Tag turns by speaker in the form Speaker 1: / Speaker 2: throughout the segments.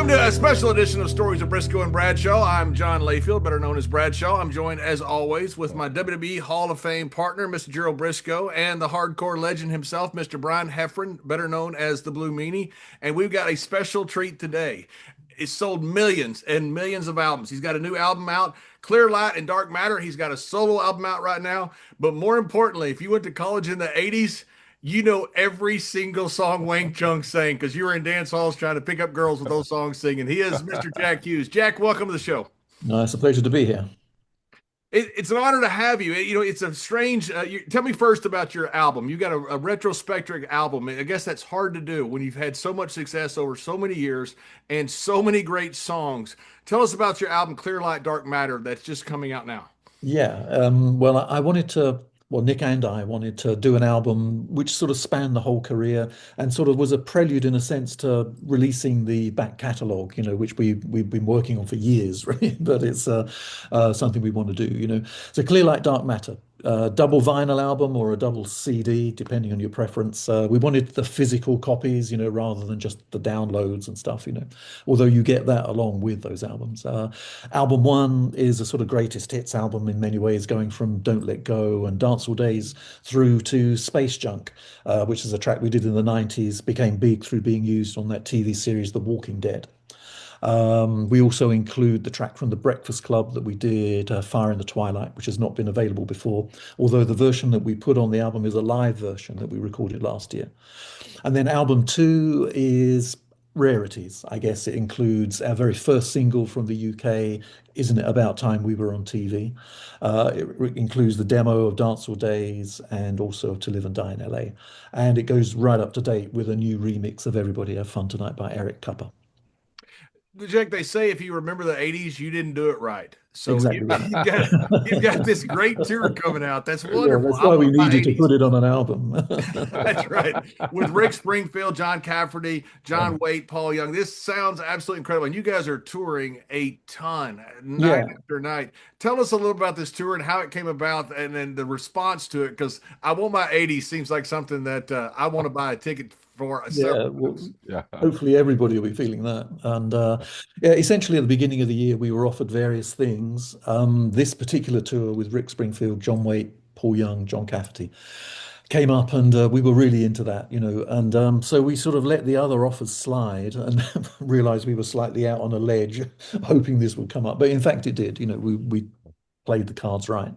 Speaker 1: Welcome to a special edition of Stories of Brisco and Bradshaw. I'm John Layfield, better known as Bradshaw. I'm joined, as always, with my WWE Hall of Fame partner, Mr. Gerald Brisco, and the hardcore legend himself, Mr. Brian Heffron, better known as the Blue Meanie. And we've got a special treat today. It's sold millions and millions of albums. He's got a new album out, Clear Light and Dark Matter. He's got a solo album out right now. But more importantly, if you went to college in the 80s, you know every single song Wang Chung sang because you were in dance halls trying to pick up girls with those songs singing. He is Mr. Jack Hues. Jack, welcome to the show.
Speaker 2: No, it's a pleasure to be here.
Speaker 1: It's an honor to have you. It's a strange. Tell me first about your album. You got a retrospective album. I guess that's hard to do when you've had so much success over so many years and so many great songs. Tell us about your album, Clear Light, Dark Matter, that's just coming out now.
Speaker 2: Yeah, well, I wanted to, well, Nick and I wanted to do an album which sort of spanned the whole career and sort of was a prelude in a sense to releasing the back catalogue, which we've been working on for years, really, but it's something we want to do. So Clear Like Dark Matter, double vinyl album or a double CD, depending on your preference. We wanted the physical copies, rather than just the downloads and stuff. Although you get that along with those albums. Album one is a sort of greatest hits album in many ways, going from Don't Let Go and Dance All Days through to Space Junk, which is a track we did in the 90s, became big through being used on that TV series, The Walking Dead. We also include the track from The Breakfast Club that we did, Fire in the Twilight, which has not been available before, although the version that we put on the album is a live version that we recorded last year. And then album two is rarities. I guess it includes our very first single from the UK, Isn't It About Time We Were on TV? It includes the demo of Dance All Days and also of To Live and Die in LA. And it goes right up to date with a new remix of Everybody Have Fun Tonight by Eric Cupper.
Speaker 1: Jack, they say if you remember the 80s, you didn't do it right. So
Speaker 2: Exactly right.
Speaker 1: you've got this great tour coming out. That's
Speaker 2: Yeah,
Speaker 1: wonderful.
Speaker 2: that's
Speaker 1: I
Speaker 2: why we
Speaker 1: want my
Speaker 2: needed to
Speaker 1: 80s.
Speaker 2: put it on an album.
Speaker 1: That's right. With Rick Springfield, John Cafferty, John Waite, Paul Young. This sounds absolutely incredible. And you guys are touring a ton, night
Speaker 2: Yeah,
Speaker 1: after night. Tell us a little about this tour and how it came about and then the response to it. Because I Want My 80s seems like something that I want to buy a ticket for several
Speaker 2: yeah. Well,
Speaker 1: times.
Speaker 3: Yeah.
Speaker 2: hopefully everybody will be feeling that. And yeah, essentially at the beginning of the year, we were offered various things. This particular tour with Rick Springfield, John Waite, Paul Young, John Cafferty came up, and we were really into that. And so we sort of let the other offers slide and realized we were slightly out on a ledge, hoping this would come up. But in fact, it did. We played the cards right.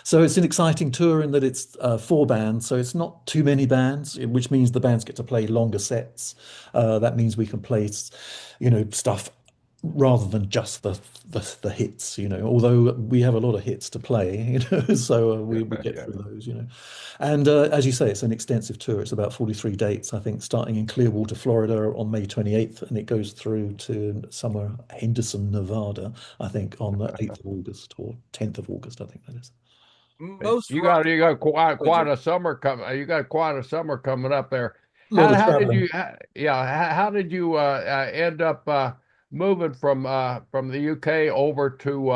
Speaker 2: So it's an exciting tour in that it's four bands, so it's not too many bands, which means the bands get to play longer sets. That means we can play, stuff rather than just the hits. Although we have a lot of hits to play, so we get
Speaker 3: Yeah.
Speaker 2: through those. And as you say, it's an extensive tour. It's about 43 dates, I think, starting in Clearwater, Florida on May 28th, and it goes through to somewhere, Henderson, Nevada, I think, on the 8th of August or 10th of August, I think that is.
Speaker 1: Most
Speaker 3: You
Speaker 1: rock.
Speaker 3: got you got quite
Speaker 1: Oh,
Speaker 3: quite a summer coming. You got quite a summer coming up there.
Speaker 2: A lot of
Speaker 3: How did
Speaker 2: traveling.
Speaker 3: you how did you end up moving from the UK over to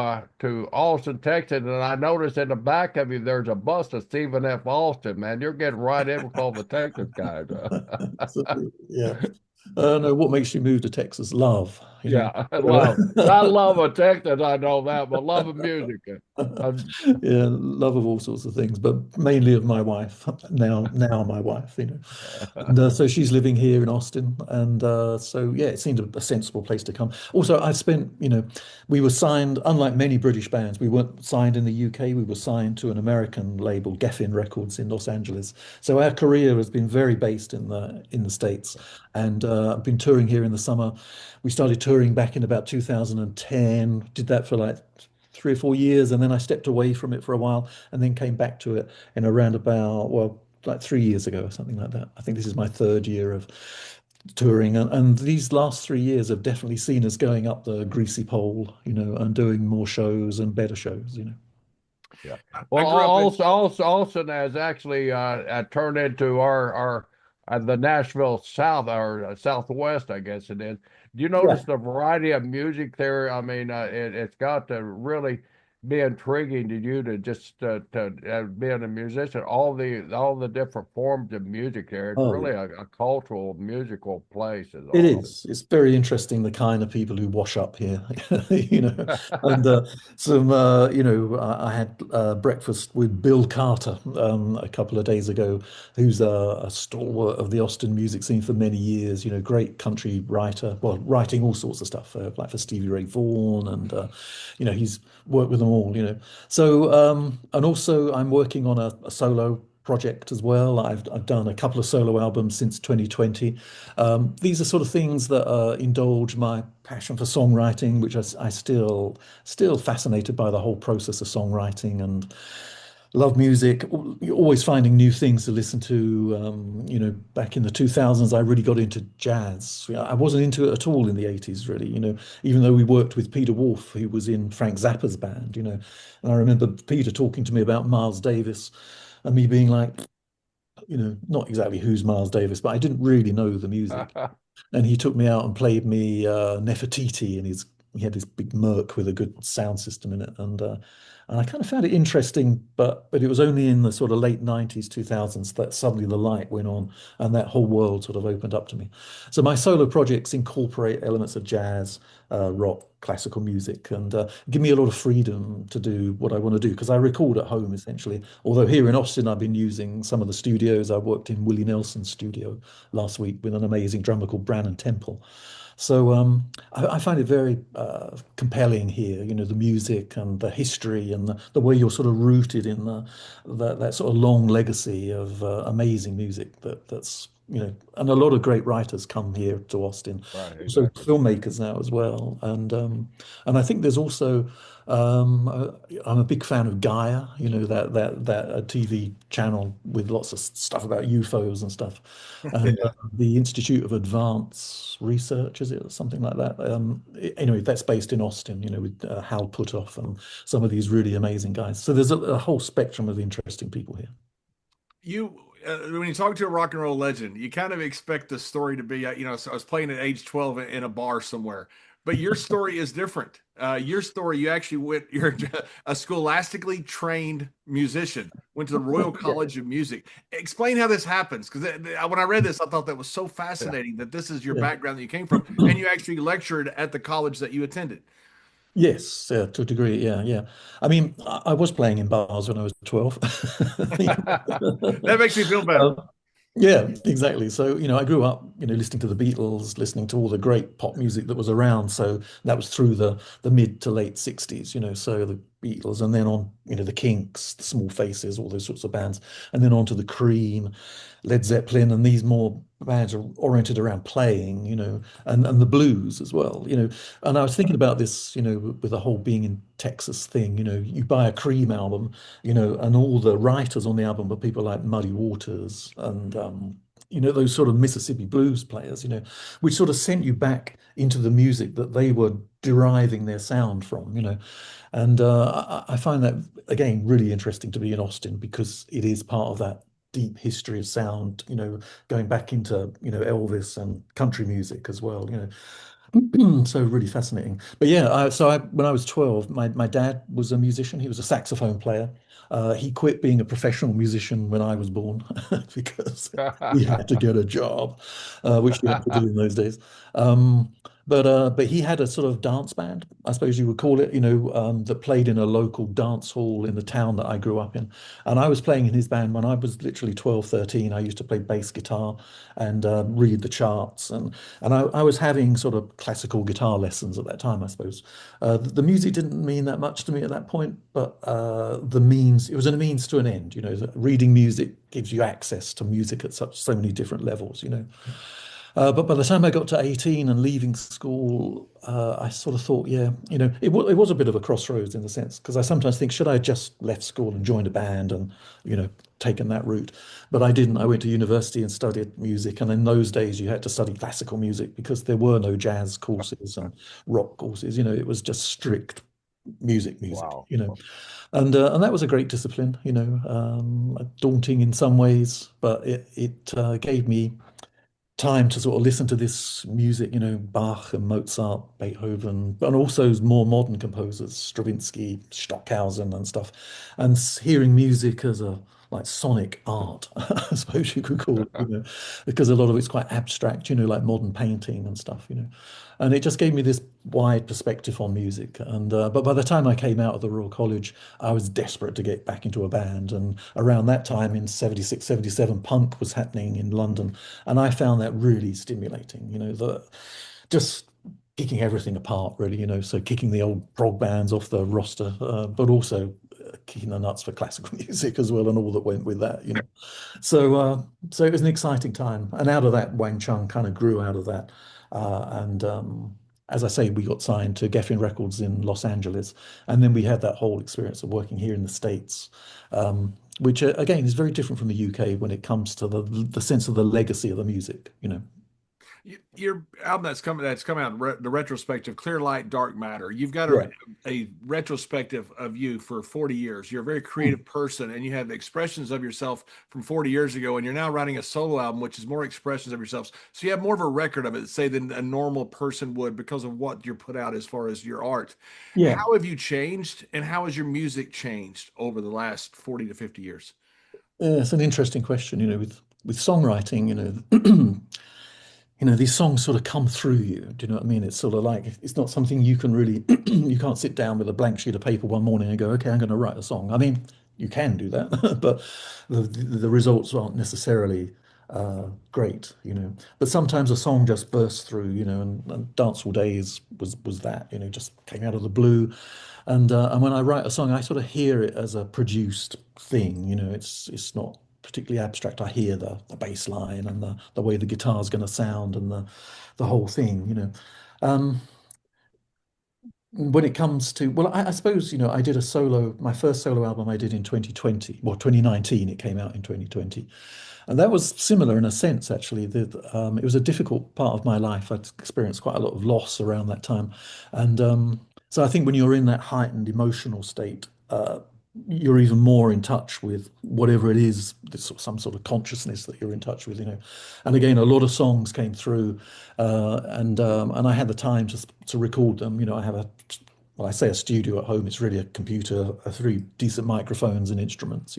Speaker 3: Austin, Texas? And I noticed in the back of you there's a bust of Stephen F. Austin. Man, you're getting right in with all the Texas guys.
Speaker 2: Absolutely, yeah. No, what makes you move to Texas? Love.
Speaker 3: Yeah, I love not love of Texas, I know that, but love of music. Uh,
Speaker 2: Yeah, love of all sorts of things, but mainly of my wife. Now my wife. And so she's living here in Austin, and so yeah, it seemed a sensible place to come. Also, I've spent. We were signed, unlike many British bands, we weren't signed in the UK. We were signed to an American label, Geffen Records, in Los Angeles. So our career has been very based in the States, and I've been touring here in the summer. We started touring back in about 2010. Did that for like 3 or 4 years, and then I stepped away from it for a while, and then came back to it in around about, well, like 3 years ago or something like that. I think this is my third year of touring, and these last 3 years have definitely seen us going up the greasy pole, and doing more shows and better shows.
Speaker 3: Yeah.
Speaker 1: I
Speaker 3: Well,
Speaker 1: grew up in
Speaker 3: Austin has actually turned into our the Nashville South or Southwest, I guess it is. Do you
Speaker 2: Yeah.
Speaker 3: notice the variety of music there? I mean, it's got to really be intriguing to you to just being a musician, all the different forms of music there. It's
Speaker 2: Oh,
Speaker 3: really a cultural musical place, is
Speaker 2: it
Speaker 3: Austin.
Speaker 2: is. It's very interesting the kind of people who wash up here, you know. And I had breakfast with Bill Carter a couple of days ago, who's a stalwart of the Austin music scene for many years. You know, great country writer. Well, writing all sorts of stuff, like for Stevie Ray Vaughan, and he's worked with them all. You know, so and also I'm working on a solo project as well. I've done a couple of solo albums since 2020. These are sort of things that indulge my passion for songwriting, which I still fascinated by the whole process of songwriting and love music. You're always finding new things to listen to. Back in the 2000s, I really got into jazz. I wasn't into it at all in the 80s, really. Even though we worked with Peter Wolf, who was in Frank Zappa's band. And I remember Peter talking to me about Miles Davis, and me being like, not exactly who's Miles Davis, but I didn't really know the music. And he took me out and played me Nefertiti, and he had this big Merc with a good sound system in it, and I kind of found it interesting, but it was only in the sort of late 90s, 2000s that suddenly the light went on, and that whole world sort of opened up to me. So my solo projects incorporate elements of jazz, rock, classical music, and give me a lot of freedom to do what I want to do because I record at home essentially. Although here in Austin, I've been using some of the studios. I worked in Willie Nelson's studio last week with an amazing drummer called Brannon Temple. So I find it very compelling here, the music and the history and the way you're sort of rooted in that sort of long legacy of amazing music that's, and a lot of great writers come here to Austin,
Speaker 3: Right,
Speaker 2: also
Speaker 3: exactly.
Speaker 2: filmmakers now as well. And I think there's also I'm a big fan of Gaia, that TV channel with lots of stuff about UFOs and stuff, and
Speaker 1: Yeah.
Speaker 2: the Institute of Advanced Research, is it, or something like that? Anyway, that's based in Austin, with Hal Puthoff and some of these really amazing guys. So there's a whole spectrum of interesting people here.
Speaker 1: When you talk to a rock and roll legend, you kind of expect the story to be, so I was playing at age 12 in a bar somewhere, but your story is different. Your story, you're a scholastically trained musician, went to the Royal
Speaker 2: Yeah.
Speaker 1: College of Music. Explain how this happens, because when I read this, I thought that was so
Speaker 3: Yeah.
Speaker 1: fascinating that this is your
Speaker 2: Yeah.
Speaker 1: background that you came from, and you actually lectured at the college that you attended.
Speaker 2: Yes, to a degree, yeah, yeah. I mean, I was playing in bars when I was 12.
Speaker 1: That makes me feel better.
Speaker 2: Um, Yeah, exactly. So, I grew up, listening to the Beatles, listening to all the great pop music that was around. So that was through the mid to late 60s, so the Beatles and then on, the Kinks, the Small Faces, all those sorts of bands, and then on to the Cream, Led Zeppelin, and these more bands are oriented around playing, and the blues as well, And I was thinking about this, with the whole being in Texas thing, you buy a Cream album, and all the writers on the album were people like Muddy Waters and those sort of Mississippi blues players, which sort of sent you back into the music that they were deriving their sound from, And I find that again really interesting to be in Austin because it is part of that deep history of sound, going back into, Elvis and country music as well, So really fascinating. But yeah, when I was 12, my dad was a musician. He was a saxophone player. He quit being a professional musician when I was born because he had to get a job, which you had to do in those days. Um, but he had a sort of dance band, I suppose you would call it, that played in a local dance hall in the town that I grew up in. And I was playing in his band when I was literally 12, 13. I used to play bass guitar and read the charts and I was having sort of classical guitar lessons at that time, I suppose. The music didn't mean that much to me at that point, but it was a means to an end. Reading music gives you access to music at so many different levels. But by the time I got to 18 and leaving school, I sort of thought, yeah, it was a bit of a crossroads in the sense, because I sometimes think, should I have just left school and joined a band and, taken that route? But I didn't. I went to university and studied music. And in those days, you had to study classical music because there were no jazz courses and rock courses. It was just strict music,
Speaker 3: Wow.
Speaker 2: and that was a great discipline, daunting in some ways, but it gave me time to sort of listen to this music, Bach and Mozart, Beethoven, and also more modern composers, Stravinsky, Stockhausen and stuff, and hearing music as a like sonic art, I suppose you could call it, because a lot of it's quite abstract, like modern painting and stuff. And it just gave me this wide perspective on music. And but by the time I came out of the Royal College, I was desperate to get back into a band. And around that time in 76, 77, punk was happening in London. And I found that really stimulating, the just kicking everything apart, really, so kicking the old prog bands off the roster, but also kicking the nuts for classical music as well and all that went with that. So it was an exciting time. And out of that, Wang Chung kind of grew out of that. And as I say, we got signed to Geffen Records in Los Angeles. And then we had that whole experience of working here in the States, which again is very different from the UK when it comes to the sense of the legacy of the music.
Speaker 1: Your album that's come out, the retrospective, Clear Light, Dark Matter. You've got
Speaker 2: Yeah.
Speaker 1: a retrospective of you for 40 years. You're a very creative person, and you have expressions of yourself from 40 years ago, and you're now writing a solo album, which is more expressions of yourselves. So you have more of a record of it, say, than a normal person would because of what you're put out as far as your art.
Speaker 2: Yeah.
Speaker 1: How have you changed, and how has your music changed over the last 40 to 50 years?
Speaker 2: Yeah, it's an interesting question, with songwriting, these songs sort of come through you. Do you know what I mean? It's sort of like it's not something you can really you can't sit down with a blank sheet of paper one morning and go, okay, I'm going to write a song. I mean, you can do that, but the results aren't necessarily great. But sometimes a song just bursts through, and Dance All Days was that, just came out of the blue. And when I write a song, I sort of hear it as a produced thing. It's not particularly abstract. I hear the bass line and the way the guitar's going to sound and the whole thing. Um, when it comes to, well, I suppose, I did my first solo album I did in 2020, well, 2019, it came out in 2020. And that was similar in a sense, actually. It was a difficult part of my life. I'd experienced quite a lot of loss around that time. And so I think when you're in that heightened emotional state, you're even more in touch with whatever it is, some sort of consciousness that you're in touch with. And again, a lot of songs came through, and I had the time to record them. I have well, I say a studio at home. It's really a computer, three decent microphones and instruments.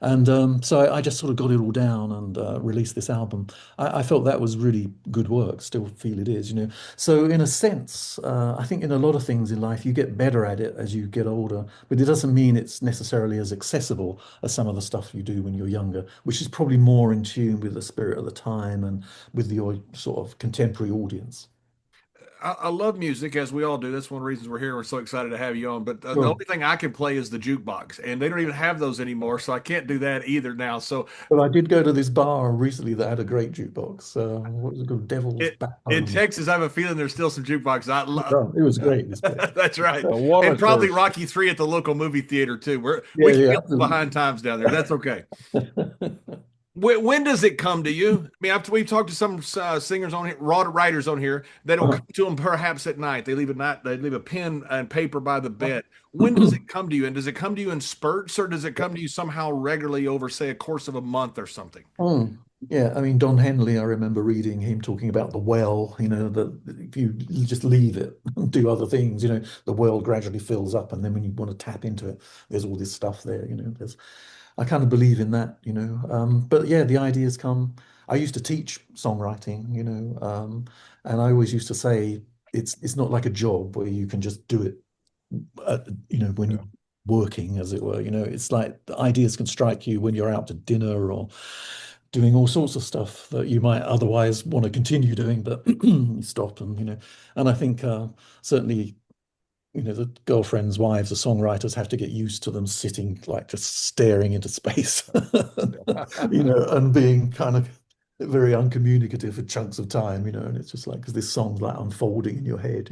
Speaker 2: And so I just sort of got it all down and released this album. I felt that was really good work, still feel it is. So in a sense, I think in a lot of things in life, you get better at it as you get older, but it doesn't mean it's necessarily as accessible as some of the stuff you do when you're younger, which is probably more in tune with the spirit of the time and with your sort of contemporary audience.
Speaker 1: I love music, as we all do. That's one of the reasons we're here. We're so excited to have you on. But the
Speaker 2: Sure.
Speaker 1: only thing I can play is the jukebox, and they don't even have those anymore, so I can't do that either now. So
Speaker 2: But I did go to this bar recently that had a great jukebox. What was it called? Devil's
Speaker 1: it, in
Speaker 2: Backbone.
Speaker 1: Texas, I have a feeling there's still some jukeboxes. I love.
Speaker 2: Oh, it was great, this place.
Speaker 1: That's right,
Speaker 3: The water
Speaker 1: and probably
Speaker 3: course.
Speaker 1: Rocky 3 at the local movie theater too.
Speaker 2: Yeah,
Speaker 1: We can
Speaker 2: yeah,
Speaker 1: be a little
Speaker 2: absolutely.
Speaker 1: behind times down there. That's okay. When does it come to you? I mean, after we've talked to some singers on here, raw writers on here, that'll
Speaker 2: Uh-huh.
Speaker 1: come to them perhaps at night. They leave a pen and paper by the bed. When does it come to you? And does it come to you in spurts, or does it come to you somehow regularly over, say, a course of a month or something?
Speaker 2: Mm. Yeah, I mean, Don Henley, I remember reading him talking about the well, that if you just leave it and do other things, the well gradually fills up. And then when you want to tap into it, there's all this stuff there. I kind of believe in that. But yeah, the ideas come. I used to teach songwriting, and I always used to say it's not like a job where you can just do it when you're
Speaker 3: Yeah.
Speaker 2: working, as it were. It's like the ideas can strike you when you're out to dinner or doing all sorts of stuff that you might otherwise want to continue doing, but you stop and I think certainly, the girlfriends, wives, the songwriters have to get used to them sitting like just staring into space, and being kind of very uncommunicative for chunks of time, and it's just like because this song's like unfolding in your head.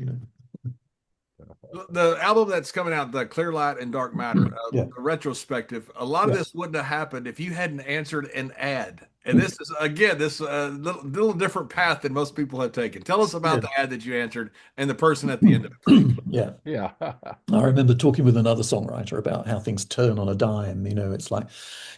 Speaker 1: The album that's coming out, the Clear Light and Dark Matter,
Speaker 2: Yeah,
Speaker 1: the retrospective. A lot of
Speaker 2: yeah.
Speaker 1: this wouldn't have happened if you hadn't answered an ad And this is again this little different path than most people have taken. Tell us about
Speaker 2: Yeah.
Speaker 1: the ad that you answered and the person at the end of it, please.
Speaker 2: Yeah.
Speaker 3: Yeah.
Speaker 2: I remember talking with another songwriter about how things turn on a dime. It's like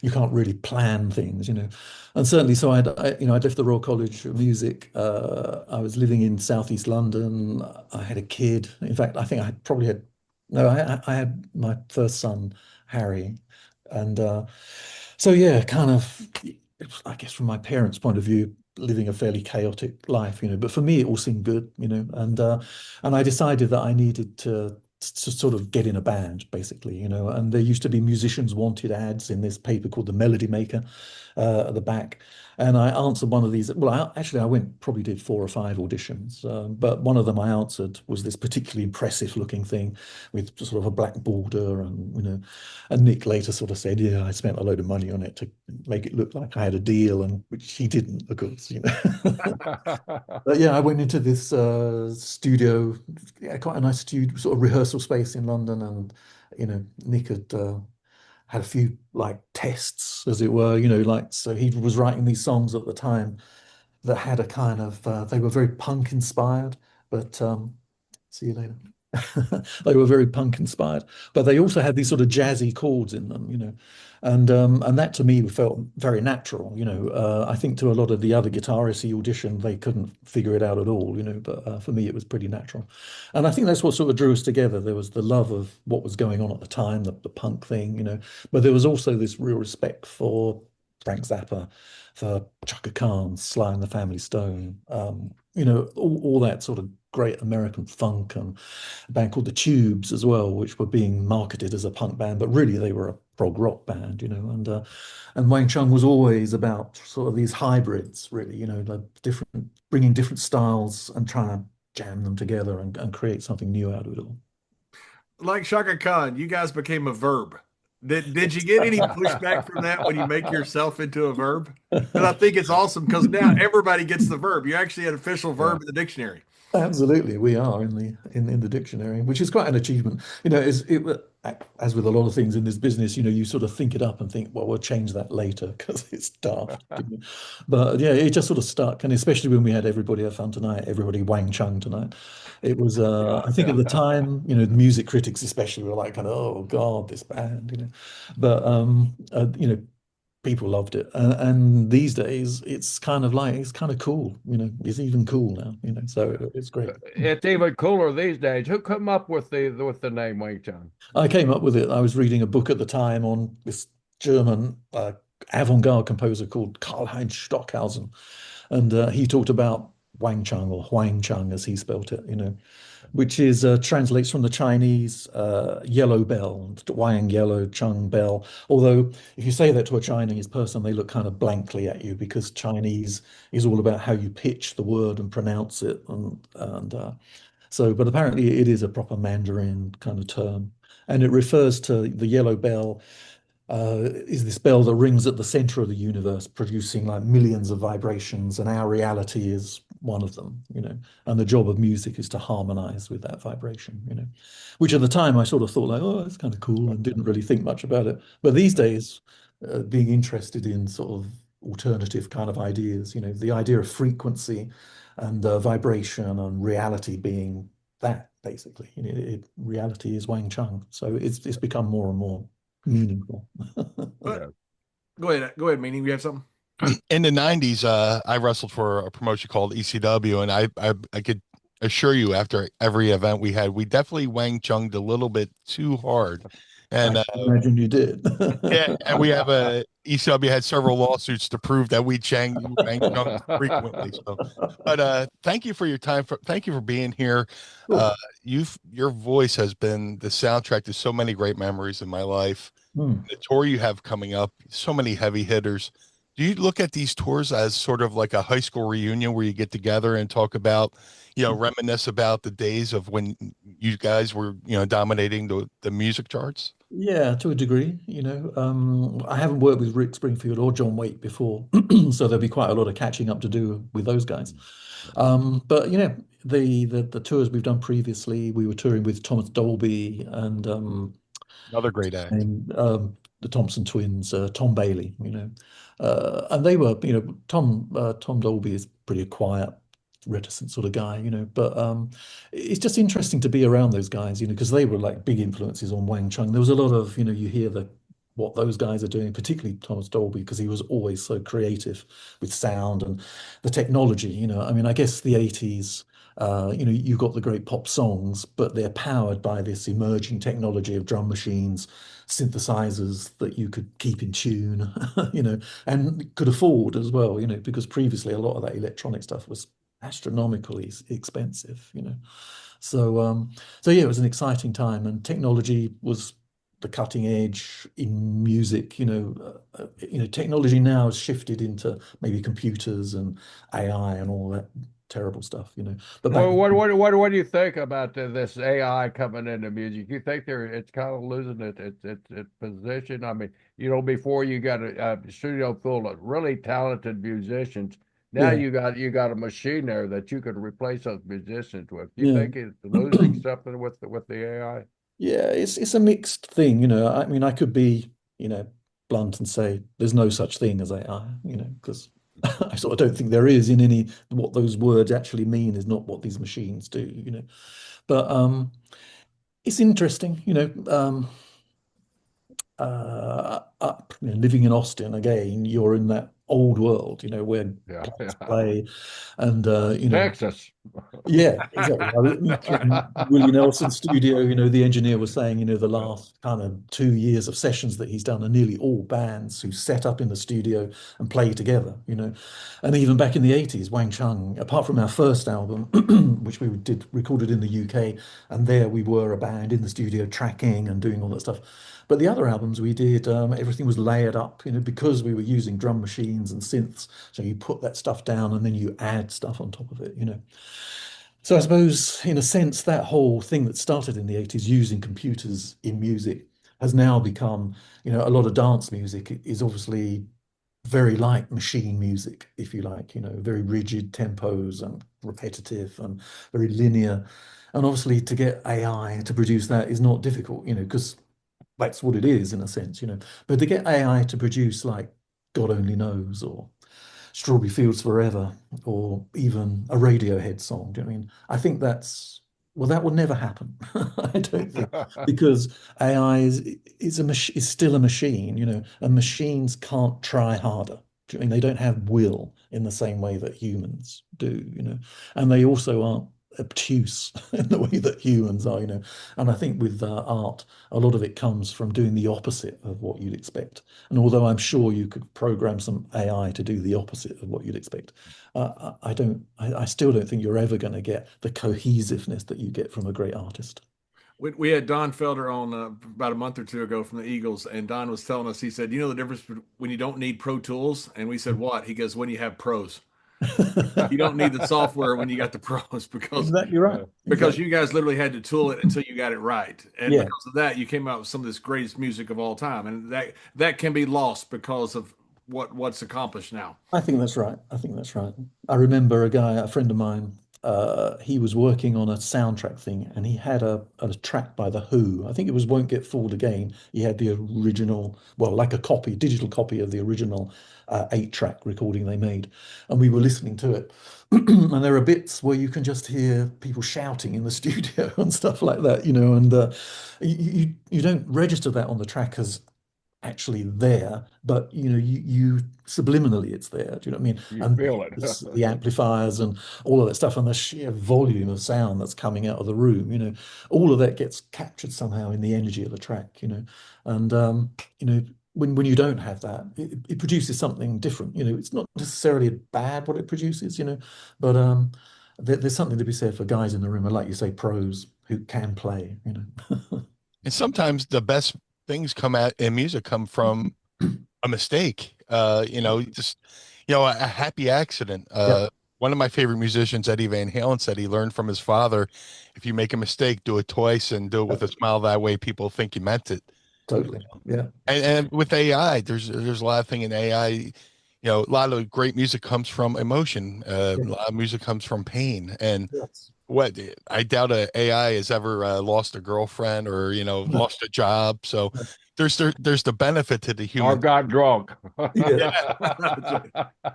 Speaker 2: you can't really plan things. And certainly, so I'd left the Royal College of Music. I was living in Southeast London. I had a kid. In fact, I think I probably had, no, I had my first son, Harry. And so, yeah, kind of, I guess from my parents' point of view, living a fairly chaotic life, but for me, it all seemed good, and I decided that I needed to sort of get in a band, basically, and there used to be musicians wanted ads in this paper called The Melody Maker at the back. And I answered one of these. Well, I went, probably did 4 or 5 auditions, but one of them I answered was this particularly impressive looking thing with sort of a black border, and Nick later sort of said, yeah, I spent a load of money on it to make it look like I had a deal, and which he didn't, of course. But yeah, I went into this studio, yeah, quite a nice studio, sort of rehearsal space in London, and Nick had a few like tests, as it were, like so he was writing these songs at the time that had a kind of they were very punk inspired, but see you later. They were very punk inspired, but they also had these sort of jazzy chords in them, and that to me felt very natural. I think to a lot of the other guitarists he auditioned, they couldn't figure it out at all, but for me it was pretty natural, and I think that's what sort of drew us together. There was the love of what was going on at the time, the punk thing, but there was also this real respect for Frank Zappa, for Chaka Khan, Sly and the Family Stone, all that sort of great American funk, and a band called the Tubes as well, which were being marketed as a punk band, but really they were a prog rock band, and Wang Chung was always about sort of these hybrids, really, like bringing different styles and trying to jam them together and create something new out of it all.
Speaker 1: Like Shaka Khan, you guys became a verb. Did you get any pushback from that when you make yourself into a verb? Because I think it's awesome because now everybody gets the verb. You're actually an official
Speaker 3: Yeah.
Speaker 1: verb in the dictionary.
Speaker 2: Absolutely, we are in the dictionary, which is quite an achievement. As with a lot of things in this business, you sort of think it up and think, well, we'll change that later because it's daft. But yeah, it just sort of stuck, and especially when we had everybody have fun tonight, everybody Wang Chung tonight. It was,
Speaker 3: Yeah.
Speaker 2: I think at
Speaker 3: Yeah.
Speaker 2: the time, the music critics especially were like, kind of, oh God, this band. But people loved it, and these days it's kind of like it's kind of cool, it's even cool now, so it's great.
Speaker 3: It's even cooler these days. Who come up with the name Wang Chung?
Speaker 2: I came up with it. I was reading a book at the time on this German avant-garde composer called Karl-Heinz Stockhausen, and he talked about Wang Chung, or Huang Chung as he spelt it, which is translates from the Chinese yellow bell, Wang yellow, Chung bell. Although if you say that to a Chinese person, they look kind of blankly at you because Chinese is all about how you pitch the word and pronounce it, but apparently it is a proper Mandarin kind of term, and it refers to the yellow bell. Is this bell that rings at the center of the universe, producing like millions of vibrations, and our reality is one of them, and the job of music is to harmonize with that vibration, which at the time I sort of thought like, oh, that's kind of cool, and didn't really think much about it. But these days, being interested in sort of alternative kind of ideas, the idea of frequency and vibration and reality being that basically, reality is Wang Chung, so it's become more and more meaningful.
Speaker 1: But
Speaker 3: Yeah.
Speaker 1: go ahead, meaning you have something.
Speaker 4: In the 90s, I wrestled for a promotion called ECW, and I could assure you after every event we had, we definitely Wang Chunged a little bit too hard.
Speaker 2: I
Speaker 4: And
Speaker 2: can imagine you did.
Speaker 4: yeah, and we have a ECW had several lawsuits to prove that we Wang Chung frequently. So, but thank you for your time. Thank you for being here.
Speaker 2: Cool.
Speaker 4: Your voice has been the soundtrack to so many great memories in my life.
Speaker 2: Hmm.
Speaker 4: The tour you have coming up, so many heavy hitters. Do you look at these tours as sort of like a high school reunion where you get together and talk about, reminisce about the days of when you guys were, dominating the music charts?
Speaker 2: Yeah, to a degree, I haven't worked with Rick Springfield or John Waite before, so there'll be quite a lot of catching up to do with those guys. But the tours we've done previously, we were touring with Thomas Dolby and
Speaker 4: Another great act.
Speaker 2: the Thompson twins, Tom Bailey, And they were, Tom Dolby is pretty quiet, reticent sort of guy, but it's just interesting to be around those guys, because they were like big influences on Wang Chung. There was a lot of, you hear what those guys are doing, particularly Thomas Dolby, because he was always so creative with sound and the technology. I mean, I guess the 80s, you got the great pop songs, but they're powered by this emerging technology of drum machines, synthesizers that you could keep in tune, and could afford as well, because previously a lot of that electronic stuff was astronomically expensive. So yeah, it was an exciting time, and technology was the cutting edge in music. Technology now has shifted into maybe computers and AI and all that terrible stuff. But back
Speaker 3: Well, what do you think about this AI coming into music? You think it's kind of losing its position? I mean, before you got a studio full of really talented musicians. Now
Speaker 2: yeah,
Speaker 3: you got a machine there that you could replace those musicians with. Do you
Speaker 2: yeah.
Speaker 3: think it's losing something with the AI?
Speaker 2: Yeah, it's a mixed thing. I mean, I could be, blunt and say there's no such thing as AI, because I sort of don't think there is in any what those words actually mean is not what these machines do. But it's interesting, living in Austin again, you're in that old world, where
Speaker 3: Yeah,
Speaker 2: bands
Speaker 3: yeah.
Speaker 2: play and
Speaker 3: Texas.
Speaker 2: yeah, exactly. In Willie Nelson's studio, the engineer was saying, the last kind of 2 years of sessions that he's done are nearly all bands who set up in the studio and play together. And even back in the 80s, Wang Chung, apart from our first album, which we recorded in the UK, and there we were a band in the studio tracking and doing all that stuff. But the other albums we did, everything was layered up, because we were using drum machines and synths. So you put that stuff down and then you add stuff on top of it. So I suppose, in a sense, that whole thing that started in the 80s using computers in music has now become, a lot of dance music is obviously very like machine music, if you like, very rigid tempos and repetitive and very linear. And obviously to get AI to produce that is not difficult, because that's what it is in a sense. But to get AI to produce like God Only Knows or Strawberry Fields Forever or even a Radiohead song. Do you know what I mean? I think well, that would never happen. I don't think, because AI is still a machine, and machines can't try harder. Do you know what I mean? They don't have will in the same way that humans do. And they also aren't obtuse in the way that humans are. And I think with art, a lot of it comes from doing the opposite of what you'd expect. And although I'm sure you could program some AI to do the opposite of what you'd expect, I still don't think you're ever going to get the cohesiveness that you get from a great artist.
Speaker 1: We had Don Felder on about a month or two ago from the Eagles, and Don was telling us, he said, the difference when you don't need Pro Tools? And we said, what? He goes, when you have pros. You don't need the software when you got the pros, because
Speaker 2: Exactly right. Exactly.
Speaker 1: you guys literally had to tool it until you got it right. And
Speaker 2: Yeah,
Speaker 1: because of that, you came out with some of this greatest music of all time. And that can be lost because of what's accomplished now.
Speaker 2: I think that's right. I think that's right. I remember a friend of mine, he was working on a soundtrack thing and he had a track by The Who. I think it was Won't Get Fooled Again. He had the original, well, like a copy, digital copy of the original 8-track recording they made. And we were listening to it. And there are bits where you can just hear people shouting in the studio and stuff like that, and you don't register that on the track as actually there, but you subliminally it's there. Do you know what I mean?
Speaker 3: You
Speaker 2: And
Speaker 3: feel it.
Speaker 2: the amplifiers and all of that stuff and the sheer volume of sound that's coming out of the room, all of that gets captured somehow in the energy of the track. And when you don't have that, it produces something different. It's not necessarily bad what it produces, but there's something to be said for guys in the room, and like you say, pros who can play.
Speaker 4: And sometimes the best things come out in music come from a mistake. Just a happy accident.
Speaker 2: Yeah,
Speaker 4: One of my favorite musicians, Eddie Van Halen, said he learned from his father, if you make a mistake, do it twice and do it with a smile. That way people think you meant it.
Speaker 2: totally. Yeah.
Speaker 4: And with AI, there's a lot of thing in AI. A lot of great music comes from emotion. A
Speaker 2: Yeah.
Speaker 4: lot of music comes from pain, and
Speaker 2: Yes.
Speaker 4: what I doubt a AI has ever lost a girlfriend or lost a job. So there's the benefit to the
Speaker 3: Or
Speaker 4: human.
Speaker 3: got drunk.
Speaker 2: Yeah.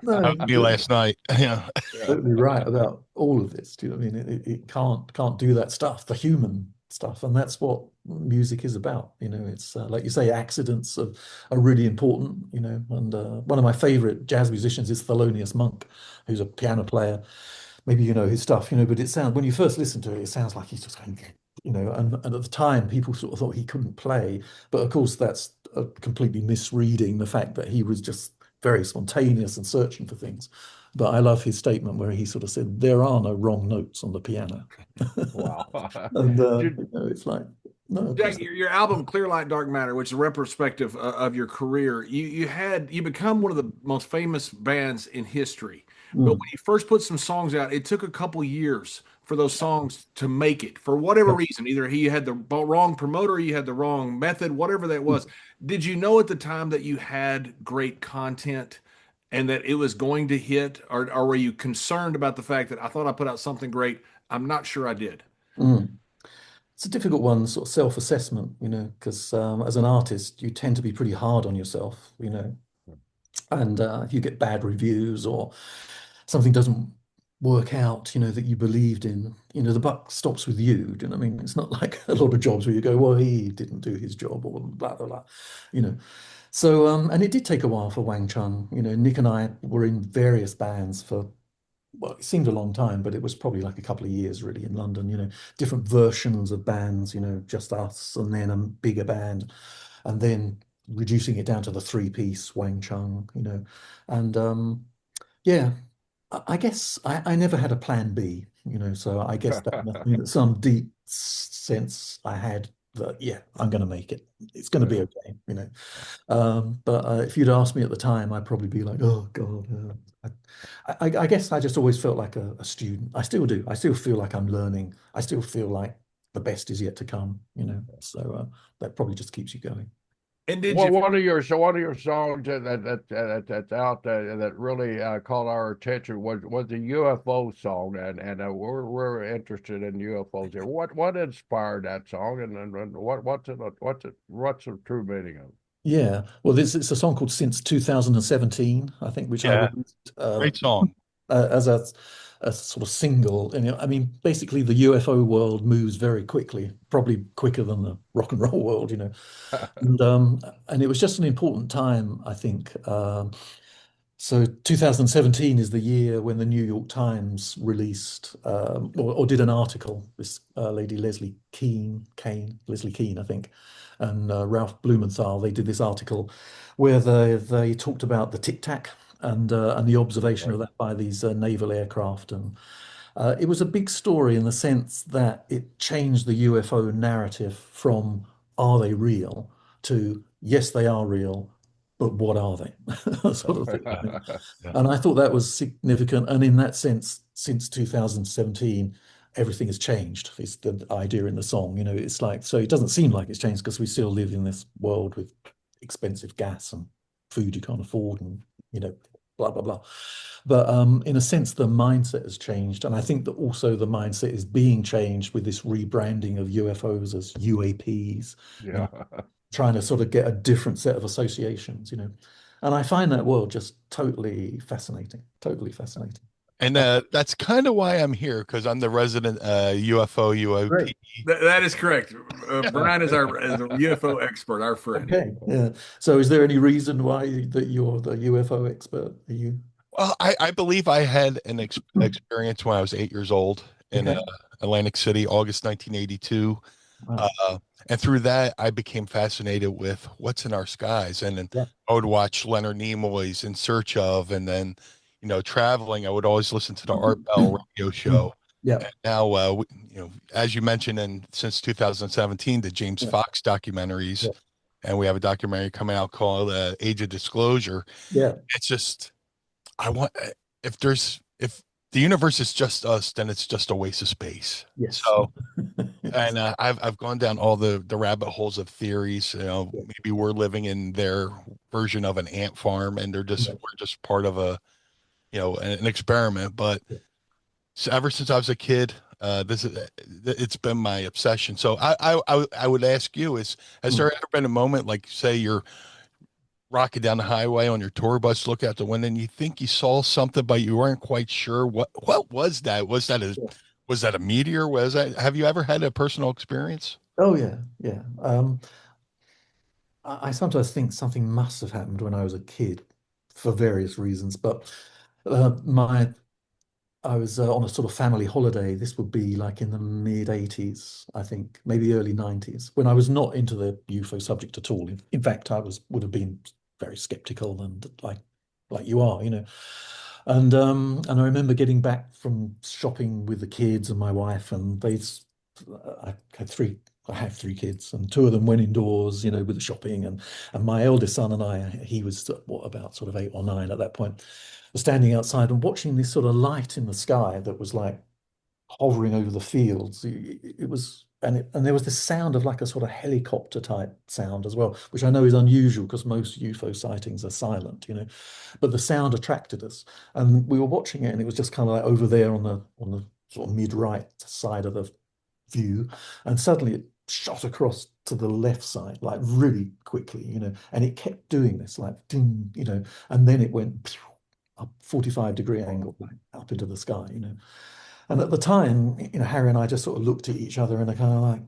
Speaker 2: No,
Speaker 4: Happened to me last night. Yeah.
Speaker 3: Yeah.
Speaker 2: totally right about all of this. Do you know what I mean? It can't do that stuff, the human stuff, and that's what music is about. It's like you say, accidents are really important. And one of my favorite jazz musicians is Thelonious Monk, who's a piano player. Maybe you know his stuff, but it sounds when you first listen to it, it sounds like he's just going, and at the time people sort of thought he couldn't play, but of course that's completely misreading the fact that he was just very spontaneous and searching for things. But I love his statement where he sort of said, there are no wrong notes on the piano.
Speaker 3: Wow.
Speaker 2: And
Speaker 3: Did,
Speaker 2: it's like, no, of course
Speaker 1: Jack,
Speaker 2: not.
Speaker 1: your album Clear Light Dark Matter, which is a retrospective of your career, you become one of the most famous bands in history. But
Speaker 2: Mm,
Speaker 1: when you first put some songs out, it took a couple years for those songs to make it for whatever
Speaker 2: yeah.
Speaker 1: reason. Either he had the wrong promoter, you had the wrong method, whatever that was. Did you know at the time that you had great content and that it was going to hit, or were you concerned about the fact that I thought I put out something great? I'm not sure I did.
Speaker 2: Mm. It's a difficult one, sort of self-assessment, because as an artist, you tend to be pretty hard on yourself, and if you get bad reviews or something doesn't work out, that you believed in, the buck stops with you. Do you know what I mean? It's not like a lot of jobs where you go, well, he didn't do his job or blah, blah, blah, you know. So, and it did take a while for Wang Chung. Nick and I were in various bands for, well, it seemed a long time, but it was probably like a couple of years really in London, different versions of bands, just us and then a bigger band, and then reducing it down to the three-piece Wang Chung, and yeah, I guess I never had a plan B, so I guess that must mean that some deep sense I had that, yeah, I'm going to make it. It's going to be
Speaker 3: yeah.
Speaker 2: okay. But if you'd asked me at the time, I'd probably be like, oh God. I guess I just always felt like a student. I still do. I still feel like I'm learning. I still feel like the best is yet to come. So that probably just keeps you going.
Speaker 1: And did
Speaker 3: Well,
Speaker 1: you
Speaker 3: one of your songs that's out there that really caught our attention was the UFO song, and we're interested in UFOs here. What inspired that song, and what's the true meaning of it?
Speaker 2: Yeah. Well, this it's a song called Since 2017, I think, which I
Speaker 4: Yeah.
Speaker 2: released
Speaker 4: Great song.
Speaker 2: as a sort of single. And I mean, basically, the UFO world moves very quickly, probably quicker than the rock and roll world. And it was just an important time, I think. So 2017 is the year when the New York Times released or did an article. This lady Leslie Keane, I think, and Ralph Blumenthal. They did this article where they talked about the tic tac and the observation of that by these naval aircraft, and it was a big story in the sense that it changed the UFO narrative from "are they real" to "yes, they are real, but what are they?" sort of thing.
Speaker 4: Yeah.
Speaker 2: And I thought that was significant. And in that sense, since 2017, everything has changed. It's the idea in the song. It's like, so it doesn't seem like it's changed because we still live in this world with expensive gas and food you can't afford and, blah, blah, blah. But in a sense, the mindset has changed. And I think that also the mindset is being changed with this rebranding of UFOs as UAPs,
Speaker 3: Yeah.
Speaker 2: trying to sort of get a different set of associations. And I find that world just totally fascinating, totally fascinating.
Speaker 4: And that's kind of why I'm here, because I'm the resident UFO UOP.
Speaker 2: Great.
Speaker 1: that is correct. Brian is is a UFO expert, our friend.
Speaker 2: Okay. Yeah. So is there any reason why that you're the UFO expert? Are you?
Speaker 4: Well, I believe I had an experience when I was 8 years old in
Speaker 2: Okay.
Speaker 4: Atlantic City, August 1982.
Speaker 2: Wow.
Speaker 4: Uh, and through that, I became fascinated with what's in our skies. And then
Speaker 2: Yeah.
Speaker 4: I would watch Leonard Nimoy's In Search of, and then, traveling, I would always listen to the Art Bell radio show.
Speaker 2: Yeah.
Speaker 4: And now, as you mentioned, and since 2017, the James
Speaker 2: Yeah.
Speaker 4: Fox documentaries,
Speaker 2: Yeah.
Speaker 4: and we have a documentary coming out called Age of Disclosure.
Speaker 2: Yeah.
Speaker 4: It's just, I want, if the universe is just us, then it's just a waste of space.
Speaker 2: Yes.
Speaker 4: So,
Speaker 2: Yes.
Speaker 4: and I've gone down all the rabbit holes of theories.
Speaker 2: Yeah.
Speaker 4: Maybe we're living in their version of an ant farm, and
Speaker 2: Yeah.
Speaker 4: we're just part of an experiment. But so ever since I was a kid, This is it's been my obsession. So I would ask you: has there ever been a moment, like say you're rocking down the highway on your tour bus, look out the window, and you think you saw something, but you weren't quite sure what was that? Was that a meteor? Was that? Have you ever had a personal experience?
Speaker 2: Oh yeah, yeah. I sometimes think something must have happened when I was a kid for various reasons, but my I was on a sort of family holiday. This would be like in the mid 80s, I think, maybe early 90s, when I was not into the UFO subject at all. In fact, would have been very skeptical and like you are, you know. And I remember getting back from shopping with the kids and my wife, and I had I have three kids, and two of them went indoors, you know, with the shopping, and my eldest son and I, he was what, about sort of 8 or 9 at that point, was standing outside and watching this sort of light in the sky that was like hovering over the fields. It was, and there was this sound of like a sort of helicopter type sound as well, which I know is unusual because most UFO sightings are silent, you know, but the sound attracted us, and we were watching it, and it was just kind of like over there on the sort of mid right side of the view, and suddenly it shot across to the left side like really quickly, you know, and it kept doing this like ding, you know, and then it went up 45-degree angle like, up into the sky, you know. And at the time, you know, Harry and I just sort of looked at each other and are kind of like,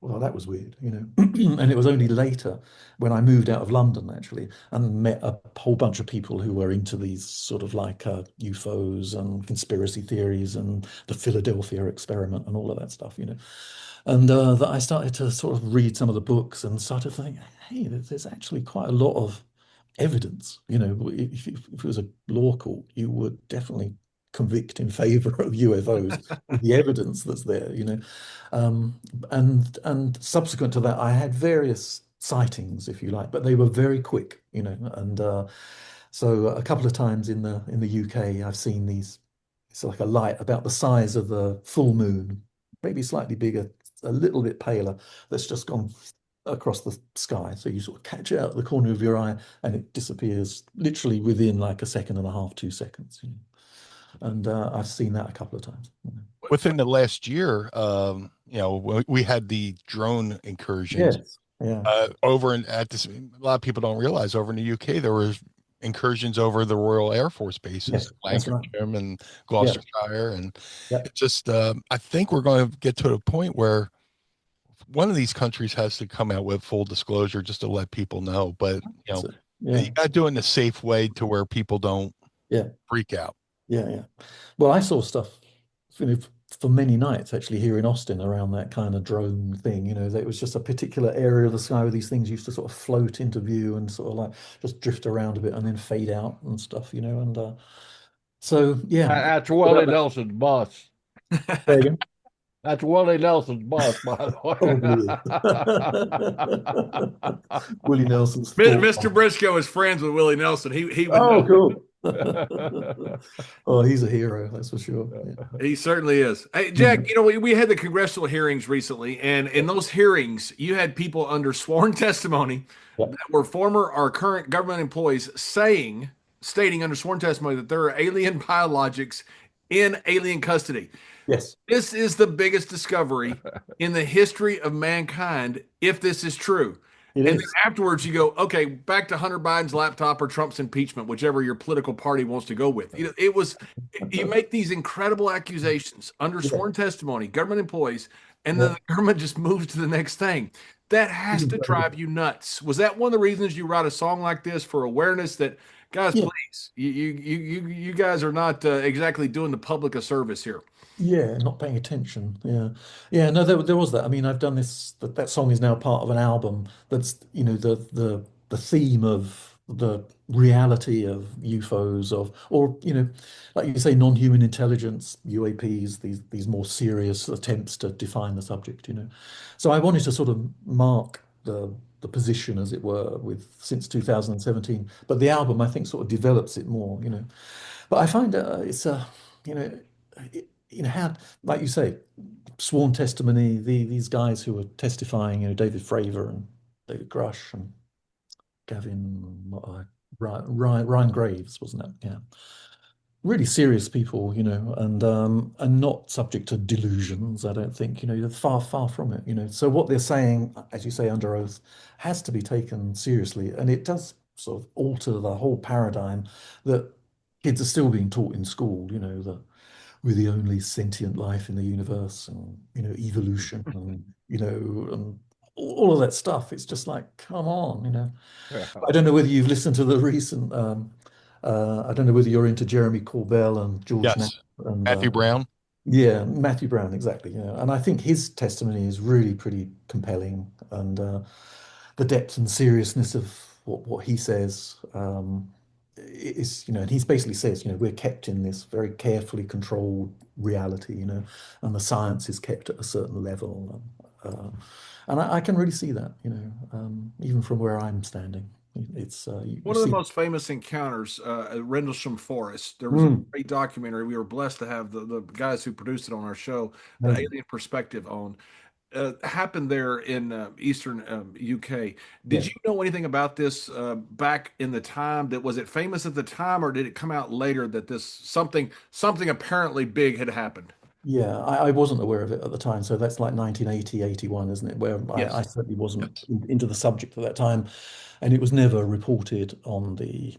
Speaker 2: well, that was weird, you know. And it was only later when I moved out of London, actually, and met a whole bunch of people who were into these sort of like UFOs and conspiracy theories and the Philadelphia experiment and all of that stuff, you know. And that I started to sort of read some of the books and started to think, hey, there's actually quite a lot of evidence. You know, if it was a law court, you would definitely convict in favor of UFOs with the evidence that's there, you know. And subsequent to that, I had various sightings, if you like, but they were very quick, you know. And so a couple of times in the UK, I've seen these. It's like a light about the size of the full moon, maybe slightly bigger, a little bit paler, that's just gone across the sky. So you sort of catch it out of the corner of your eye and it disappears literally within like a second and a half, 2 seconds. You know? And I've seen that a couple of times. You know.
Speaker 4: Within the last year, you know, we had the drone incursions
Speaker 2: Yes. Yeah.
Speaker 4: over at this. A lot of people don't realize over in the UK there was incursions over the Royal Air Force bases,
Speaker 2: Yes, that's right.
Speaker 4: Lancashire and
Speaker 2: Yes.
Speaker 4: Gloucestershire, and
Speaker 2: Yeah.
Speaker 4: it just I think we're going to get to the point where one of these countries has to come out with full disclosure just to let people know. But you know,
Speaker 2: Yeah.
Speaker 4: you got to do it in a safe way to where people don't
Speaker 2: Yeah.
Speaker 4: freak out.
Speaker 2: Yeah. Yeah. Well, I saw stuff, you know, for many nights actually here in Austin around that kind of drone thing. You know, it was just a particular area of the sky where these things used to sort of float into view and sort of like just drift around a bit and then fade out and stuff, you know. And so, yeah.
Speaker 3: That's Willie Nelson's bus.
Speaker 2: There you go.
Speaker 3: That's Willie Nelson's bus, by the
Speaker 2: Probably is. Willie Nelson's thought.
Speaker 1: Mr. Brisco is friends with Willie Nelson. He would
Speaker 2: Oh,
Speaker 1: know.
Speaker 2: cool. Oh, he's a hero, that's for sure. Yeah.
Speaker 1: He certainly is. Hey, Jack, you know, we had the congressional hearings recently, and in those hearings, you had people under sworn testimony
Speaker 2: Yep.
Speaker 1: that were former or current government employees stating under sworn testimony that there are alien biologics in alien custody.
Speaker 2: Yes.
Speaker 1: This is the biggest discovery in the history of mankind, if this is true.
Speaker 2: It
Speaker 1: And then
Speaker 2: is.
Speaker 1: afterwards, you go, okay, back to Hunter Biden's laptop or Trump's impeachment, whichever your political party wants to go with. You know, you make these incredible accusations under
Speaker 2: Yeah.
Speaker 1: sworn testimony, government employees, and then
Speaker 2: Yeah.
Speaker 1: the government just moves to the next thing. That has to drive you nuts. Was that one of the reasons you write a song like this, for awareness that, guys,
Speaker 2: Yeah.
Speaker 1: please, you guys are not exactly doing the public a service here?
Speaker 2: Yeah, not paying attention. Yeah, yeah. No, there was that. I mean, I've done this. That song is now part of an album. That's, you know, the theme of the reality of UFOs, or you know, like you say, non-human intelligence, UAPs. These more serious attempts to define the subject. You know, so I wanted to sort of mark the position, as it were, with since 2017. But the album, I think, sort of develops it more. You know, but I find it's a, you know. You know, how, like you say, sworn testimony, these guys who were testifying, you know, David Fravor and David Grush and Gavin, Ryan Graves, wasn't it? Yeah. really serious people, and not subject to delusions. I don't think, they're far, far from it, So what they're saying, as you say, under oath, has to be taken seriously, and it does sort of alter the whole paradigm that kids are still being taught in school, that we're the only sentient life in the universe, and evolution, and all of that stuff. It's just like, come on, I don't know whether you've listened to the recent. I don't know whether you're into Jeremy Corbell and George Knapp
Speaker 4: Yes.
Speaker 2: and
Speaker 4: Matthew Brown.
Speaker 2: yeah, Matthew Brown, exactly. And I think his testimony is really pretty compelling, and the depth and seriousness of what he says is, and he basically says, we're kept in this very carefully controlled reality, and the science is kept at a certain level. And I can really see that, even from where I'm standing. It's you
Speaker 1: One of the
Speaker 2: see.
Speaker 1: most famous encounters at Rendlesham Forest. There was a
Speaker 2: Mm,
Speaker 1: great documentary. We were blessed to have the guys who produced it on our show, an
Speaker 2: amazing.
Speaker 1: alien perspective on. Happened there in eastern UK. Did
Speaker 2: Yeah.
Speaker 1: you know anything about this back in the time? That was it famous at the time, or did it come out later that this something apparently big had happened?
Speaker 2: Yeah, I wasn't aware of it at the time. So that's like 1980, 81, isn't it? Where I
Speaker 1: Yes.
Speaker 2: certainly wasn't
Speaker 4: Yes.
Speaker 2: into the subject at that time. And it was never reported on the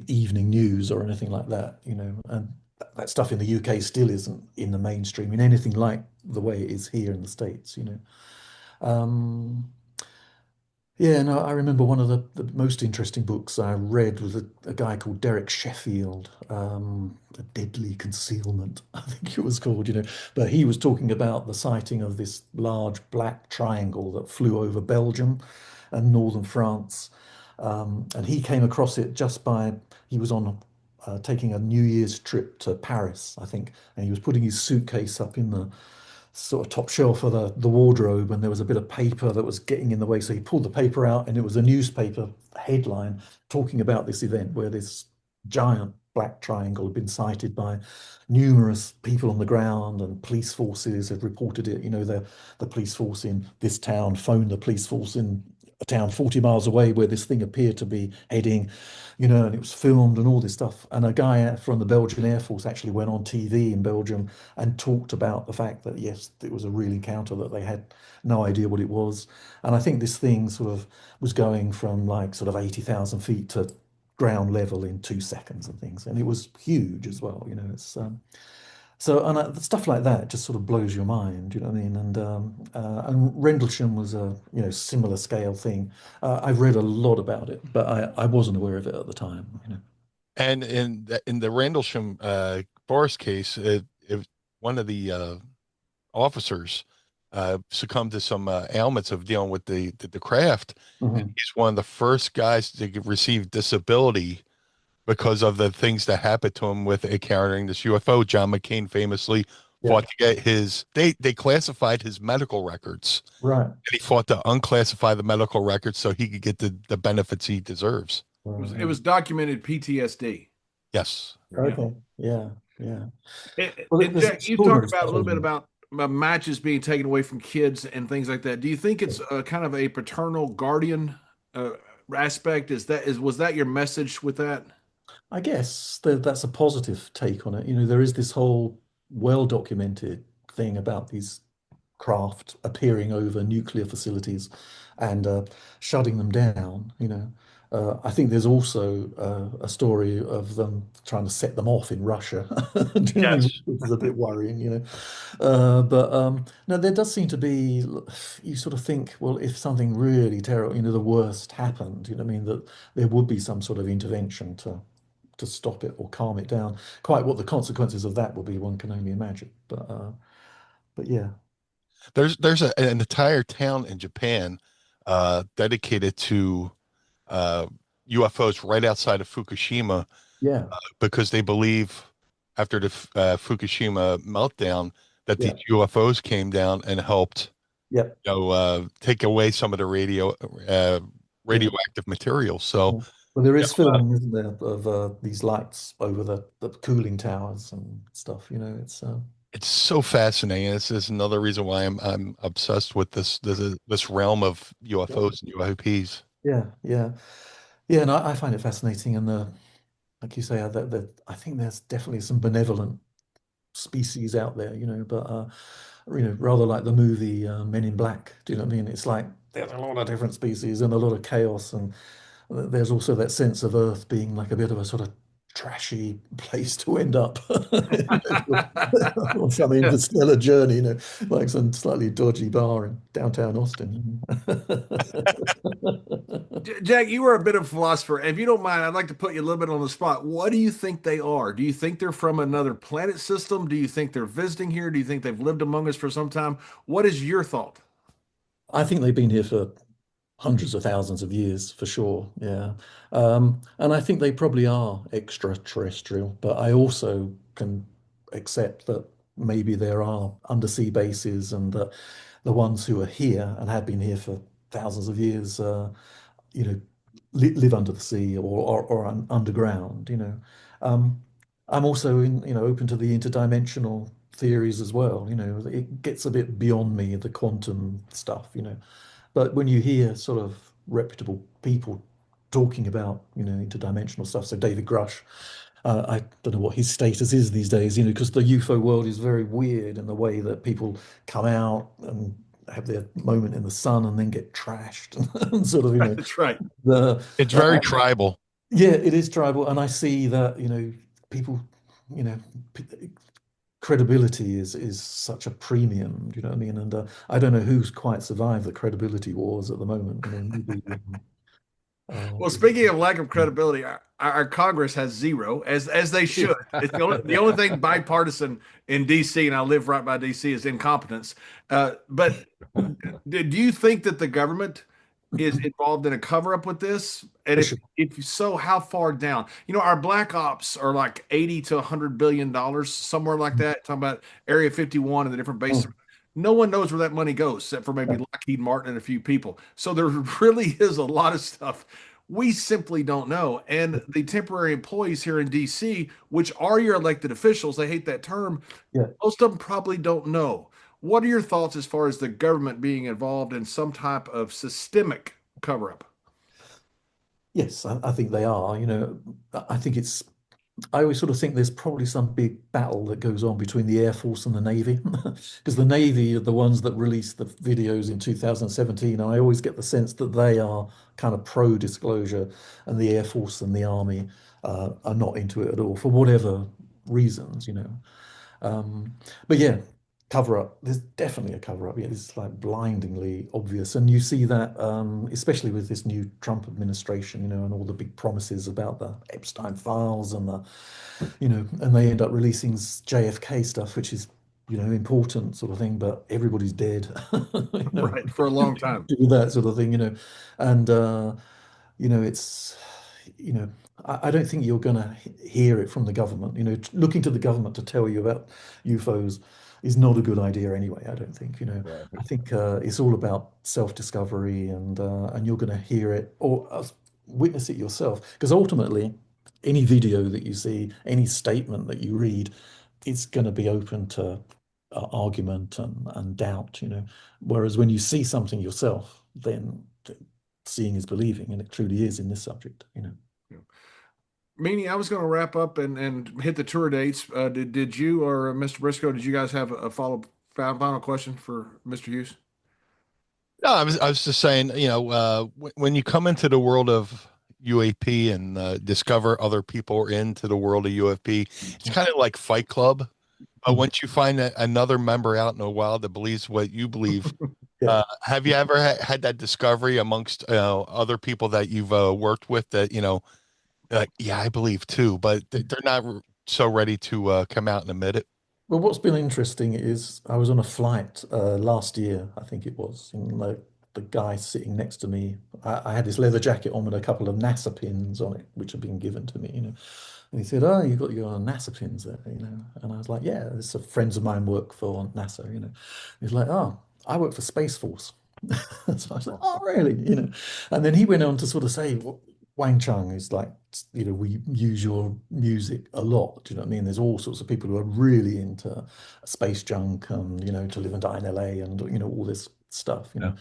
Speaker 2: evening news or anything like that, And that stuff in the UK still isn't in the mainstream in anything like the way it is here in the States, Um, yeah, no, I remember one of the most interesting books I read was a guy called Derek Sheffield, A Deadly Concealment, I think it was called, But he was talking about the sighting of this large black triangle that flew over Belgium and northern France. And he came across it he was on taking a New Year's trip to Paris, I think, and he was putting his suitcase up in the sort of top shelf of the wardrobe, and there was a bit of paper that was getting in the way. So he pulled the paper out, and it was a newspaper headline talking about this event where this giant black triangle had been sighted by numerous people on the ground, and police forces had reported it. The police force in this town phoned the police force in a town 40 miles away where this thing appeared to be heading, and it was filmed and all this stuff. And a guy from the Belgian Air Force actually went on TV in Belgium and talked about the fact that yes, it was a real encounter, that they had no idea what it was. And I think this thing sort of was going from like sort of 80,000 feet to ground level in 2 seconds and things. And it was huge as well. It's so, and stuff like that just sort of blows your mind, you know what I mean? And Rendlesham was a similar scale thing. I've read a lot about it, but I wasn't aware of it at the time.
Speaker 4: And in the Rendlesham Forest case, one of the officers succumbed to some ailments of dealing with the craft, and
Speaker 2: Mhm.
Speaker 4: he's one of the first guys to receive disability because of the things that happened to him with encountering this UFO. John McCain famously
Speaker 2: Yeah,
Speaker 4: fought to get they classified his medical records,
Speaker 2: right.
Speaker 4: and he fought to unclassify the medical records so he could get the benefits he deserves.
Speaker 1: It was documented PTSD.
Speaker 4: Yes.
Speaker 1: Yeah.
Speaker 2: Okay. Yeah. Yeah.
Speaker 1: And,
Speaker 2: Well,
Speaker 1: and
Speaker 2: there's
Speaker 1: Jack, you talked
Speaker 2: extraordinary
Speaker 1: about a
Speaker 2: stuff
Speaker 1: little bit
Speaker 2: on
Speaker 1: about matches being taken away from kids and things like that. Do you think it's a kind of a paternal guardian uh, aspect? Was that your message with that?
Speaker 2: I guess that's a positive take on it. There is this whole well-documented thing about these craft appearing over nuclear facilities and shutting them down. I think there's also a story of them trying to set them off in Russia. Do you know what I mean?
Speaker 4: Yes.
Speaker 2: Which is a bit worrying. But no, there does seem to be, you sort of think, well, if something really terrible, the worst happened, you know what I mean, that there would be some sort of intervention to stop it or calm it down. Quite what the consequences of that will be, one can only imagine. But yeah,
Speaker 4: There's an entire town in Japan dedicated to uh, UFOs right outside of Fukushima
Speaker 2: yeah,
Speaker 4: because they believe after the Fukushima meltdown that these
Speaker 2: yeah,
Speaker 4: UFOs came down and helped
Speaker 2: yeah,
Speaker 4: take away some of the uh,
Speaker 2: yeah.
Speaker 4: radioactive material. So
Speaker 2: Yeah. Well, there
Speaker 4: yeah,
Speaker 2: is film, isn't there, of these lights over the cooling towers and stuff.
Speaker 4: it's so fascinating. This is another reason why I'm obsessed with this realm of
Speaker 2: Yeah,
Speaker 4: UFOs and UAPs.
Speaker 2: yeah, yeah, yeah. And I find it fascinating, and like you say, I think there's definitely some benevolent species out there, but rather like the movie Men in Black. Do you know what I mean? It's like there's a lot of different species and a lot of chaos, and there's also that sense of Earth being like a bit of a sort of trashy place to end up on some
Speaker 1: Yeah.
Speaker 2: interstellar journey, like some slightly dodgy bar in downtown Austin.
Speaker 1: Jack, you were a bit of a philosopher. If you don't mind, I'd like to put you a little bit on the spot. What do you think they are? Do you think they're from another planet system? Do you think they're visiting here? Do you think they've lived among us for some time? What is your thought?
Speaker 2: I think they've been here for hundreds of thousands of years for sure. Yeah. And I think they probably are extraterrestrial, but I also can accept that maybe there are undersea bases and that the ones who are here and have been here for thousands of years, you know, live under the sea or underground, Um, I'm also open to the interdimensional theories as well. It gets a bit beyond me, the quantum stuff, but when you hear sort of reputable people talking about, interdimensional stuff, so David Grush, I don't know what his status is these days, because the UFO world is very weird in the way that people come out and have their moment in the sun and then get trashed and sort of,
Speaker 1: That's right.
Speaker 2: the
Speaker 4: It's
Speaker 2: uh,
Speaker 4: very tribal.
Speaker 2: yeah, it is tribal, and I see that, people, you know, credibility is such a premium. Do you know what I mean? And I don't know who's quite survived the credibility wars at the moment. Maybe,
Speaker 1: Well, speaking of lack of credibility, our Congress has zero, as they should. It's the only thing bipartisan in D.C., and I live right by D.C., is incompetence. But do you think that the government is involved in a cover up with this? And
Speaker 2: for
Speaker 1: if
Speaker 2: sure.
Speaker 1: if so, how far down? Our black ops are like 80 to $100 billion, somewhere like that. Talking about Area 51 and the different bases.
Speaker 2: Mm,
Speaker 1: No one knows where that money goes, except for maybe
Speaker 2: yeah,
Speaker 1: Lockheed Martin and a few people. So there really is a lot of stuff we simply don't know. And the temporary employees here in DC, which are your elected officials, they hate that term,
Speaker 2: yeah.
Speaker 1: most of them probably don't know. What are your thoughts as far as the government being involved in some type of systemic cover up?
Speaker 2: Yes, I think they are. I think I always sort of think there's probably some big battle that goes on between the Air Force and the Navy, because the Navy are the ones that released the videos in 2017. And I always get the sense that they are kind of pro-disclosure, and the Air Force and the Army are not into it at all for whatever reasons. Um, but yeah, cover up. There's definitely a cover up. Yeah, it's like blindingly obvious, and you see that especially with this new Trump administration, and all the big promises about the Epstein files and and they end up releasing JFK stuff, which is important sort of thing, but everybody's dead, you know,
Speaker 1: Right, for a long time.
Speaker 2: do that sort of thing, and it's, you know, I don't think you're going to hear it from the government. Looking to the government to tell you about UFOs is not a good idea anyway. I don't think.
Speaker 3: Right.
Speaker 2: I think it's all about self-discovery, and you're going to hear it or witness it yourself. Because ultimately, any video that you see, any statement that you read, it's going to be open to argument and doubt. Whereas when you see something yourself, then seeing is believing, and it truly is in this subject.
Speaker 1: Meanie, I was going to wrap up and hit the tour dates. Did you or Mr. Brisco, did you guys have a final question for Mr. Hughes?
Speaker 4: No, I was just saying, when you come into the world of UAP and discover other people are into the world of UFP, it's kind of like Fight Club. But
Speaker 2: Mhm.
Speaker 4: once you find another member out in the wild that believes what you believe,
Speaker 2: Yeah.
Speaker 4: have you ever had that discovery amongst other people that you've worked with that, like, yeah, I believe too, but they're not so ready to come out and admit it?
Speaker 2: Well, what's been interesting is I was on a flight last year, I think it was, and the guy sitting next to me, I had this leather jacket on with a couple of NASA pins on it, which had been given to me. And he said, "Oh, you got your NASA pins there. And I was like, "Yeah, this is friends of mine work for NASA. He's like, "Oh, I work for Space Force." So I was like, "Oh, really?" And then he went on to sort of say, Wang Chung is like, we use your music a lot. Do you know what I mean? There's all sorts of people who are really into space junk and, to live and die in LA and, all this stuff.
Speaker 3: Yeah.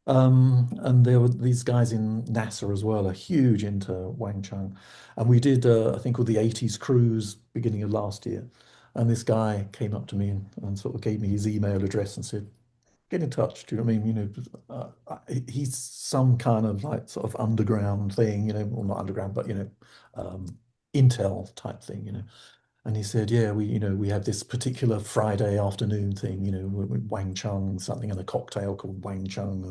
Speaker 2: And there were these guys in NASA as well, are huge into Wang Chung. And we did a thing called the 80s cruise beginning of last year. And this guy came up to me and sort of gave me his email address and said, get in touch. Do you know what I mean? He's some kind of like sort of underground thing, well, not underground, but, um, intel type thing, And he said, yeah, we have this particular Friday afternoon thing, with Wang Chung, something in a cocktail called Wang Chung,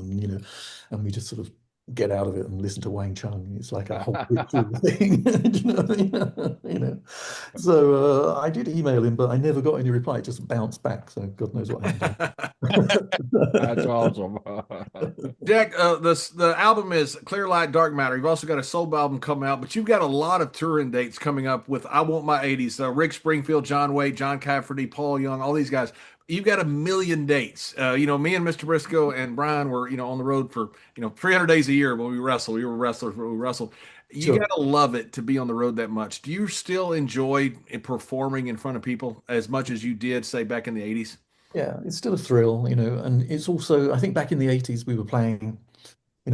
Speaker 2: and we just sort of get out of it and listen to Wang Chung. It's like a whole ritual thing. Do you know what I mean? So I did email him, but I never got any reply. It just bounced back. So God knows what happened.
Speaker 3: That's awesome.
Speaker 1: Jack, the album is Clear Light, Dark Matter. You've also got a solo album coming out, but you've got a lot of touring dates coming up with I Want My 80s. Rick Springfield, John Waite, John Cafferty, Paul Young, all these guys. You've got a million dates. Me and Mr. Brisco and Brian were, on the road for, 300 days a year when we wrestled. We were wrestlers, when we wrestled. You
Speaker 2: Sure.
Speaker 1: got to love it to be on the road that much. Do you still enjoy performing in front of people as much as you did, say, back in the 80s?
Speaker 2: Yeah, it's still a thrill, and it's also, I think back in the 80s, we were playing,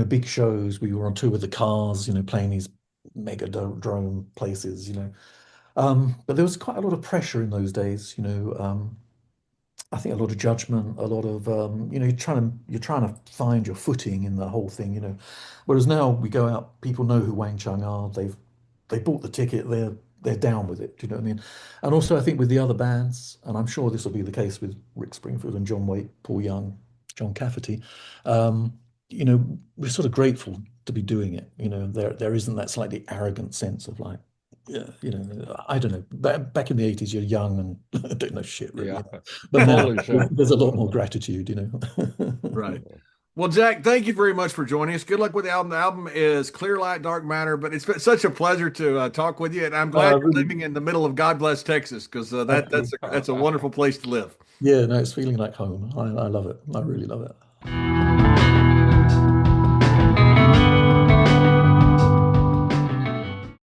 Speaker 2: big shows. We were on tour with the Cars, playing these mega drone places, But there was quite a lot of pressure in those days, I think a lot of judgment, a lot of you're trying to find your footing in the whole thing, Whereas now we go out, people know who Wang Chung are. They bought the ticket, they're down with it. Do you know what I mean? And also I think with the other bands, and I'm sure this will be the case with Rick Springfield and John Waite, Paul Young, John Cafferty, we're sort of grateful to be doing it. There isn't that slightly arrogant sense of like, yeah, I don't know. Back in the 80s, you're young and don't know shit really.
Speaker 3: Yeah.
Speaker 2: But now
Speaker 3: Holy shit.
Speaker 2: there's a lot more gratitude,
Speaker 1: Right. Well, Jack, thank you very much for joining us. Good luck with the album. The album is Clear Light, Dark Matter, but it's been such a pleasure to talk with you. And I'm glad you're
Speaker 2: Really,
Speaker 1: living in the middle of God bless Texas because
Speaker 2: thank you.
Speaker 1: that's a wonderful place to live.
Speaker 2: Yeah, no, it's feeling like home. I love it. I really love it.